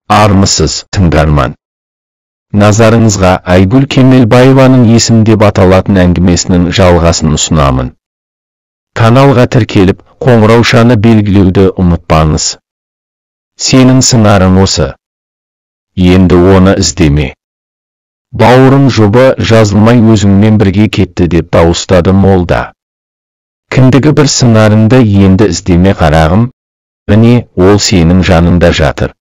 Армысыз, тыңдарман. Назарыңызға Айгүл Кемелбаеваның есім деп аталатын әңгімесінің жалғасын ұсынамын. Каналға тіркеліп, қоңыраушаны белгілеуді ұмытпаңыз. Сенің сыңарың осы. Енді оны іздеме. Бауырым жұбы жазылмай өзіңмен бірге кетті деп дауыстады молда. Кіндігі бір сыңарыңды енді іздеме қарағым, міне ол сенің жанында жатыр.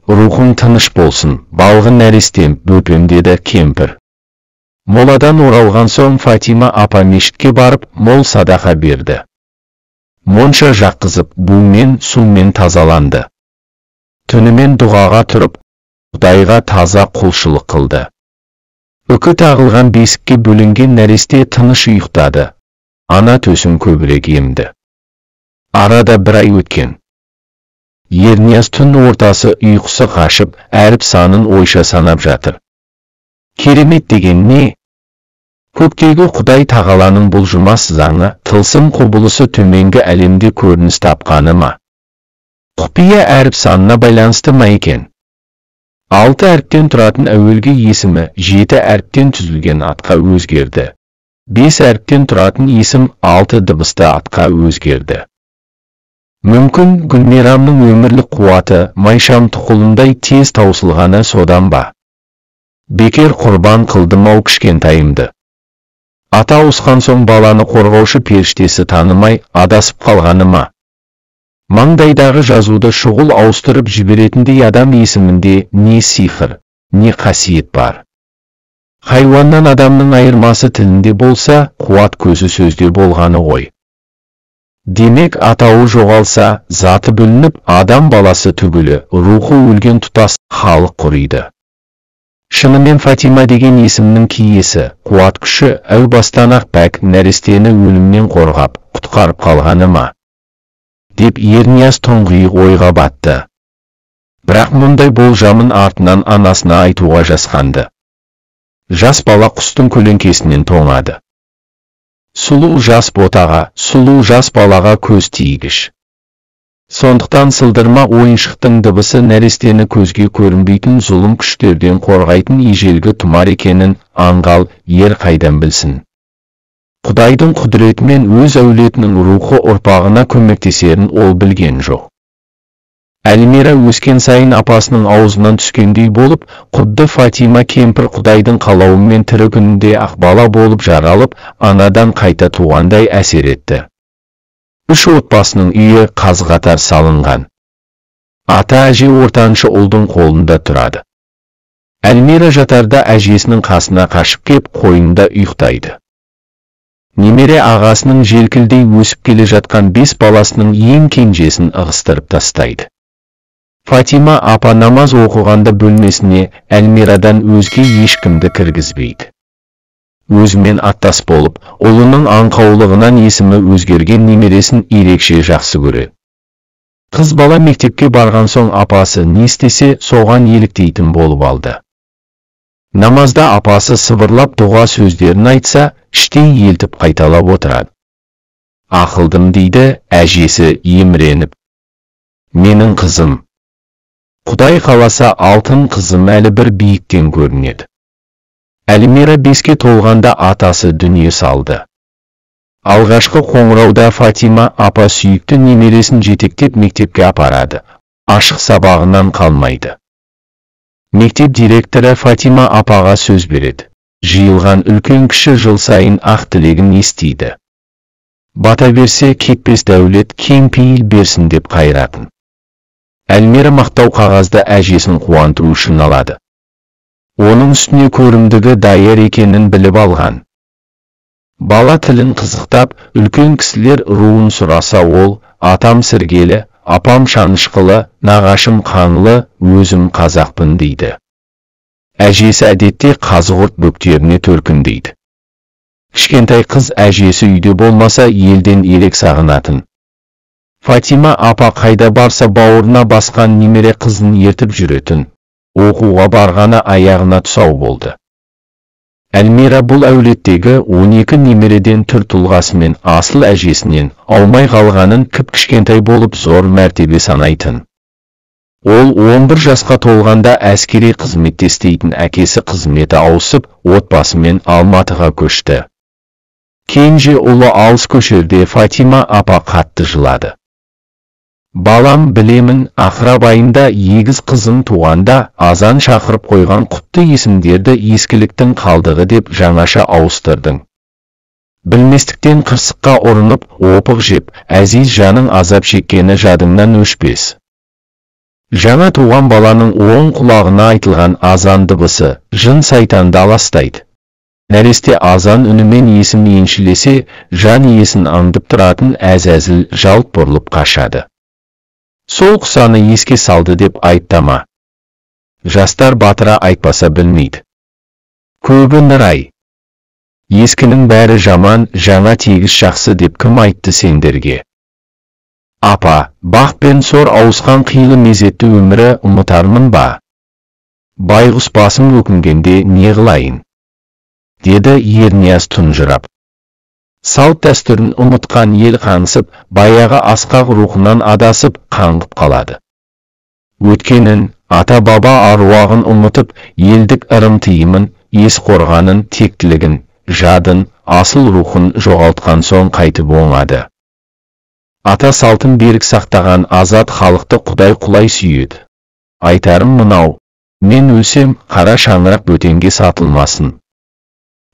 Рухың тыныш болсын, балғы нәрестем, бөпем, деді кемпір. Моладан оралған соң Фатима апа мешітке барып, мол садақа берді. Монша жаққызып, бумен, сумен тазаланды. Түнімен дұғаға тұрып, Құдайға таза құлшылық қылды. Үкі тағылған бесікке бөлінген нәресте тыныш ұйықтады. Ана төсін көбірек емді. Арада бір ай өткен. Ернияз түн ортасы ұйқысы қашып, әріп санын ойша санап жатыр. Керемет деген не? Көктегі Құдай тағаланың бұлжымас заңы, тылсым құбылысы төменгі әлемде көрініс тапқаны ма? Құпия әріп санына байланысты ма екен? 6 әріптен тұратын әуелгі есімі 7 әріптен түзілген атқа өзгерді. 5 әріптен тұратын есім 6 дыбысты атқа өзгерді. Мүмкін Гүлмирамның өмірлік қуаты майшам тұқылындай тез таусылғаны содан ба? Бекер құрбан қылдым-ау кішкентайымды. Ата ауысқан соң баланы қорғаушы періштесі танымай адасып қалғаны ма? Маңдайдағы жазуды шұғыл ауыстырып жіберетіндей адам есімінде не сихыр, не қасиет бар. Хайуаннан адамның айырмасы тілінде болса, қуат көзі сөзде болғаны ғой. Демек атауы жоғалса, заты бүлініп, адам баласы түгілі, рухы өлген тұтас халық құриды. Шынымен Фатима деген есімнің киесі, қуат күші әу бастан-ақ бәк нәрестені өлімнен қорғап, құтқарып қалғаны ма? Деп Ернияз тұңғиық ойға батты. Бірақ мұндай болжамын артынан анасына айтуға жасқанды. Жас бала құстың көлеңкесінен тоңады. Сұлу жас ботаға, сұлу жас балаға көз тигіш. Сондықтан сылдырма ойыншықтың дыбысы нәрестені көзге көрінбейтін зұлым күштерден қорғайтын ежелгі тұмар екенін аңғал ер қайдан білсін. Құдайдың құдіретімен өз әулетінің рухы ұрпағына көмектесерін ол білген жоқ. Әлмира өскен сайын апасының аузынан түскендей болып, құдды Фатима кемпір Құдайдың қалауымен тірі күнінде ақбала болып жаралып, анадан қайта туғандай әсер етті. 3 отбасының үйі қаз-қатар салынған. Ата әже ортаншы ұлдың қолында тұрады. Әлмира жатарда әжесінің қасына қашып кеп қойнында ұйықтайды. Немере ағасының желкілдей өсіп келе жатқан 5 баласының ең кенжесін ығыстырып тастайды. Фатима апа намаз оқығанда бөлмесіне Әлмирадан өзге ешкімді кіргізбейді. Өзімен аттас болып, ұлының аңқаулығынан есімі өзгерген немересін ерекше жақсы көреді. Қыз бала мектепке барған соң апасы не істесе соған еліктейтін болып алды. Намазда апасы сыбырлап дұға сөздерін айтса, іштей елтіп қайталап отырады. Ақылдым, дейді әжесі еміреніп. Менің қызым. Құдай қаласа алтын қызым әлі бір биіктен көрінеді. Әлмира 5-ке толғанда атасы дүние салды. Алғашқы қоңырауда Фатима апа сүйікті немересін жетектеп мектепке апарады. Ашық сабағынан қалмайды. Мектеп директоры Фатима апаға сөз береді. Жиылған үлкен кіші жыл сайын ақ тілегін естиді. Бата берсе кетпес дәулет кең пейіл берсін деп қайратын. Әлмира мақтау қағазды әжесін қуанту үшін алады. Оның үстіне көрімдігі дайыр екенін біліп алған. Бала тілін қызықтап, үлкен кісілер руын сұраса ол, атам сіргелі, апам шанышқылы, нағашым қаңлы, өзім қазақпын дейді. Әжесі әдетте қазығұрт бөктеріне төркіндейді. Кішкентай қыз әжесі үйде болмаса елден ерек сағынатын. Фатима апа қайда барса бауырына басқан немере қызын ертіп жүретін. Оқуға барғаны аяғына тұсау болды. Әлмира бұл әулеттегі 12 немереден түр тұлғасымен асыл әжесінен аумай қалғанын кіп-кішкентай болып зор мәртебе санайтын. Ол 11 жасқа толғанда әскери қызметте істейтін әкесі қызметі ауысып, отбасымен Алматыға көшті. Кенже ұлы алыс көшерде Фатима апа қатты жылады. Балам, білемін, ақырап айында егіз қызың туғанда азан шақырып қойған құтты есімдерді ескіліктің қалдығы деп жаңаша ауыстырдың. Білместіктен қырсыққа ұрынып, опық жеп, әзиз жаның азап шеккені жадыңнан өшпес. Жаңа туған баланың оң құлағына айтылған азан дыбысы жын сайтанды аластайды. Нәресте азан үнімен есім еншілесе, жан иесін аңдып тұратын әзәзіл жалт бұрылып қашады. Сол құсаны еске салды деп айыптама. Жастар батыра айтпаса білмейді. Көбі нұрай. Ескінің бәрі жаман, жаңа тегіс жақсы деп кім айтты сендерге? Апа, бақ пен сор ауысқан қилы мезетті өмірі ұмытармын ба? Байғұс басым өкінгенде не қылайын? Деді Ернияз тұнжырап. Салт дәстүрін ұмытқан ел қаңсып, баяғы асқақ рухынан адасып, қаңғып қалады. Өткенін, ата-баба аруағын ұмытып, елдік ырым-тыйымын, ес қорғанын, тектілігін, жадын, асыл рухын жоғалтқан соң қайтып оңады. Ата салтын берік сақтаған азат халықты Құдай құлай сүйеді. Айтарым мынау, мен өлсем, қара шаңырақ бөтенге сатылмасын.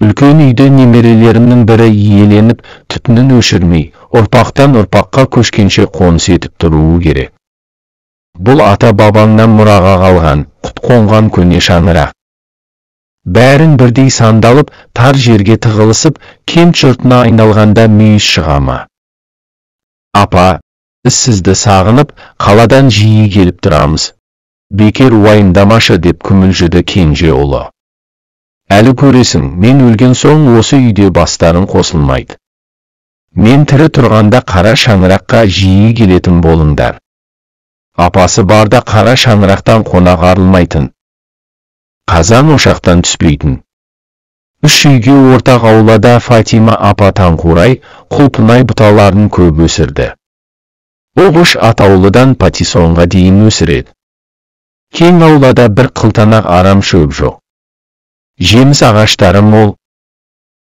Үлкен үйді немерелерімнің бірі иеленіп, түтінін өшірмей, ұрпақтан ұрпаққа көшкенше қоныс етіп тұруы керек. Бұл ата-бабаңнан мұраға қалған, құт қонған көне шаңырақ. Бәрін бірдей сандалып, тар жерге тығылысып, кент жұртына айналғанда мүйіз шығама. Апа, біз сізді сағынып, қаладан жиі келіп тұрамыз. Бекер уайымдамашы деп күмілжіді кенже ұлы. Әлі көресің, мен өлген соң осы үйде бастарын қосылмайды. Мен тірі тұрғанда қара шаңыраққа жиі келетін болыңдар. Апасы барда қара шаңырақтан қонақ арылмайтын. Қазан ошақтан түспейтін. Үш үйге ортақ аулада Фатима апа таңқурай, құлпынай бұталарын көп өсірді. Оғыш атаулыдан патиссонға дейін өсіреді. Кең аулада бір қылтанақ арам шөп жоқ. Жеміс ағаштары мол.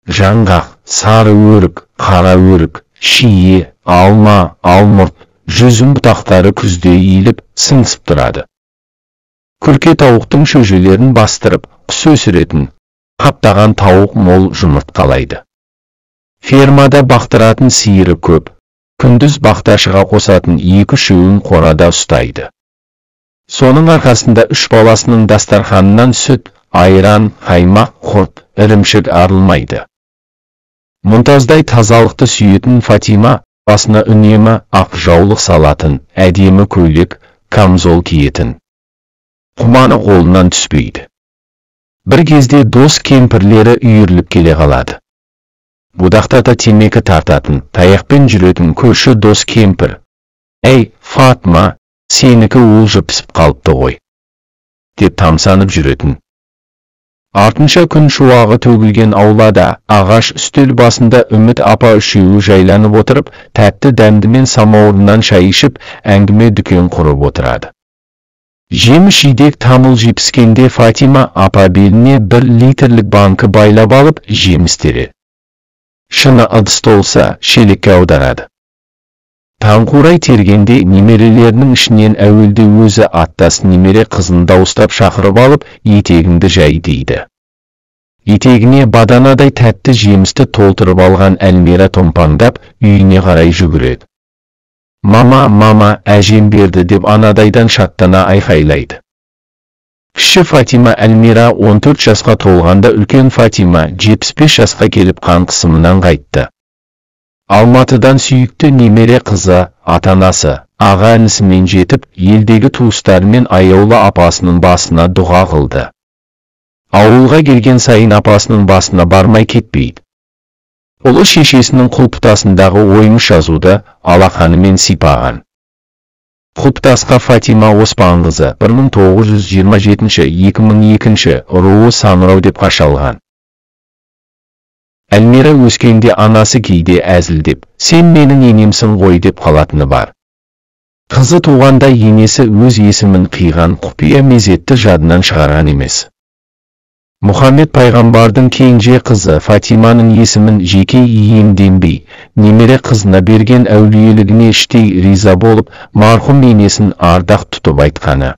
Жаңғақ, сары өрік, қара өрік, шие, алма, алмұрт, жүзім бұтақтары күзде иіліп, сыңсып тұрады. Күрке тауықтың шөжелерін бастырып, құс өсіретін, қаптаған тауық мол жұмыртқалайды. Фермада бақтыратын сиыры көп, күндіз бақташыға қосатын 2-3 өң қорада ұстайды. Соның арқасында 3 баласының дастарханынан сүт, айран, қаймақ, құрт, ірімшік арылмайды. Мұнтаздай тазалықты сүйетін Фатима басына үнемі ақ жаулық салатын, әдемі көйлек, камзол киетін. Құманы қолынан түспейді. Бір кезде дос кемпірлері үйіріліп келе қалады. Будақтата темекі тартатын, таяқпен жүретін көрші дос кемпір. Әй, Фатма, сенікі олжы пісіп қалыпты ғой, деп тамсанып жүретін. Артынша күн шуағы төгілген аулада, ағаш үстел басында Үміт апа үшеуі жайланып отырып, тәтті дәмдімен самауырынан шай ішіп, әңгіме дүкен құрып отырады. Жеміс жидек тамыл жепіскенде Фатима апа беліне 1 литрлік банкі байлап алып, жеміс тереді. Шыны ыдысты болса, шелекке аударады. Таңқурай тергенде немерелерінің ішінен әуелде өзі аттас немере қызын дауыстап шақырып алып, етегіңді жай дейді. Етегіне баданадай тәтті жемісті толтырып алған Әлмира томпаңдап, үйіне қарай жүгіреді. Мама, әжем берді деп анадайдан шаттана айқайлайды. Кіші Фатима Әлмира 14 жасқа толғанда үлкен Фатима 75 жасқа келіп қан қысымынан қайтты. Алматыдан сүйікті немере қызы, атанасы, аға інісімен жетіп, елдегі туыстарымен аяулы апасының басына дұға қылды. Ауылға келген сайын апасының басына бармай кетпейді. Ұлы шешесінің құлпытасындағы оймыш жазуды алақанымен сипаған. Құлпытасқа Фатима Оспанқызы 1927-2002 руы Саңырау деп қашалған. Әлмира өскенде анасы кейде әзілдеп, сен менің енемсің ғой деп қалатыны бар. Қызы туғанда енесі өз есімін қиған құпия мезетті жадынан шығарған емес. Мұхаммед пайғамбардың кенже қызы Фатиманың есімін жеке иемденбей, немере қызына берген әулиелігіне іштей риза болып, марқұм енесін ардақ тұтып айтқаны.